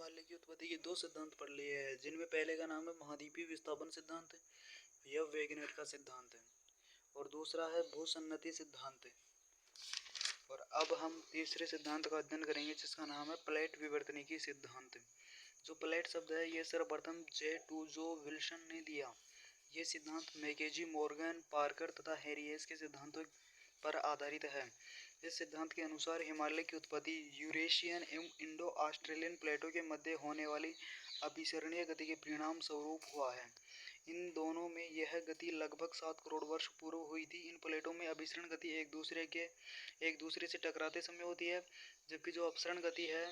हिमालय की उत्पत्ति के दो सिद्धांत पढ़ लिए हैं, जिनमें पहले का नाम है महाद्वीपीय विस्थापन सिद्धांत, यह वेगनर का सिद्धांत है, और दूसरा है भूसन्नति सिद्धांत। और अब हम तीसरे सिद्धांत का अध्ययन करेंगे, जिसका नाम है प्लेट विवर्तनिकी सिद्धांत। जो प्लेट शब्द है, यह सर्वप्रथम जे2जो विल्सन ने दिया। यह सिद्धांत मैकेजी, मॉर्गन, पार्कर तथा हैरियस के सिद्धांतों पर आधारित है। इस सिद्धांत के अनुसार हिमालय की उत्पत्ति यूरेशियन एवं इंडो ऑस्ट्रेलियन प्लेटों के मध्य होने वाली अभिसरणीय गति के परिणाम स्वरूप हुआ है। इन दोनों में यह गति लगभग 7 करोड़ वर्ष पूर्व हुई थी। इन प्लेटों में अभिसरण गति एक दूसरे से टकराते समय होती है, जबकि जो अपसरण गति है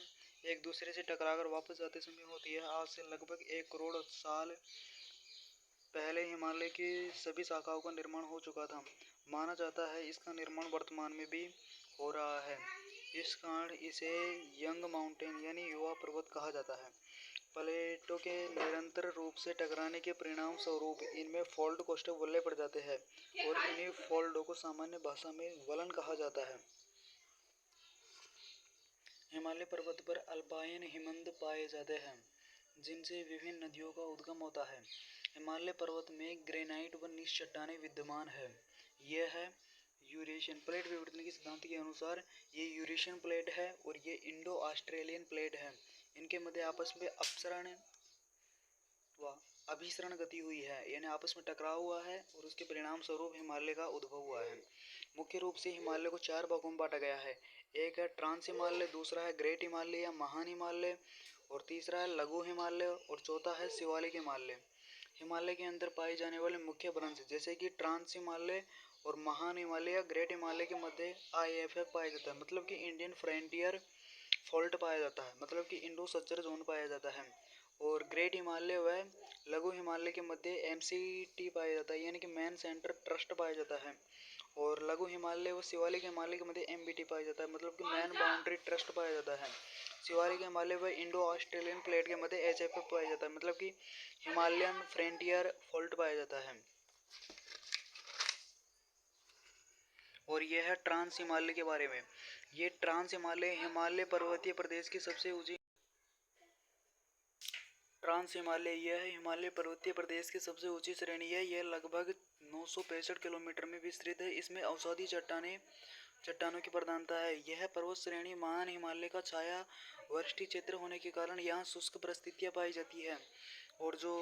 एक दूसरे से टकराकर वापस जाते समय होती है। आज से लगभग 1 करोड़ साल पहले हिमालय की सभी शाखाओं का निर्माण हो चुका था। माना जाता है इसका निर्माण वर्तमान में भी हो रहा है। इस कारण इसे यंग माउंटेन यानी युवा पर्वत कहा जाता है। प्लेटों के निरंतर रूप से टकराने के परिणाम स्वरूप इनमें फोल्ड कोष्ठक वलय पड़ जाते हैं और इन्हीं फोल्डों को सामान्य भाषा में वलन कहा जाता है। हिमालय पर्वत पर अल्पाइन हिमनद पाए जाते हैं, जिनसे विभिन्न नदियों का उद्गम होता है। हिमालय पर्वत में ग्रेनाइट व नीच चट्टानें विद्यमान है। यह है यूरेशियन प्लेट विवर्तनिकी सिद्धांत के अनुसार ये यूरेशियन प्लेट है और ये इंडो ऑस्ट्रेलियन प्लेट है। इनके मध्य आपस में अपसरण व अभिसरण गति हुई है, यानी आपस में टकराव हुआ है और उसके परिणाम स्वरूप हिमालय का उद्भव हुआ है। मुख्य रूप से हिमालय को 4 भागों में बांटा गया है। एक है ट्रांस हिमालय, दूसरा है ग्रेट हिमालय या महान हिमालय, और तीसरा है लघु हिमालय, और चौथा है शिवालिक हिमालय। हिमालय के अंदर पाए जाने वाले मुख्य ब्रांच जैसे कि ट्रांस हिमालय और महान हिमालय या ग्रेट हिमालय के मध्य IFF पाया जाता है, मतलब कि इंडियन फ्रंटियर फॉल्ट पाया जाता है, मतलब कि इंडो सच्चर जोन पाया जाता है। और ग्रेट हिमालय व लघु हिमालय के मध्य MCT पाया जाता है, यानी कि मैन सेंटर ट्रस्ट पाया जाता है। और लघु हिमालय व शिवालिक हिमालय के मध्य MBT पाया जाता है, मतलब कि मैन बाउंड्री ट्रस्ट पाया जाता है। शिवालिक हिमालय व इंडो ऑस्ट्रेलियन प्लेट के मध्य HFF पाया जाता है, मतलब कि हिमालयन फ्रंटियर फॉल्ट पाया जाता है। और यह है ट्रांस हिमालय के बारे में। ये ट्रांस हिमालय हिमालय पर्वतीय प्रदेश की सबसे ऊंची ट्रांस हिमालय यह हिमालय पर्वतीय प्रदेश की सबसे ऊंची श्रेणी है। यह लगभग 965 किलोमीटर में विस्तृत है। इसमें औषधि चट्टानों की प्रधानता है। यह पर्वत श्रेणी महान हिमालय का छाया वृष्टि क्षेत्र होने के कारण यहाँ शुष्क परिस्थितियाँ पाई जाती है। और जो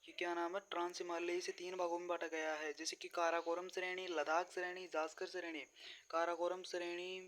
ये क्या नाम है, ट्रांस हिमालय इसे 3 भागों में बांटा गया है, जैसे कि काराकोरम श्रेणी, लद्दाख श्रेणी, जास्कर श्रेणी। काराकोरम श्रेणी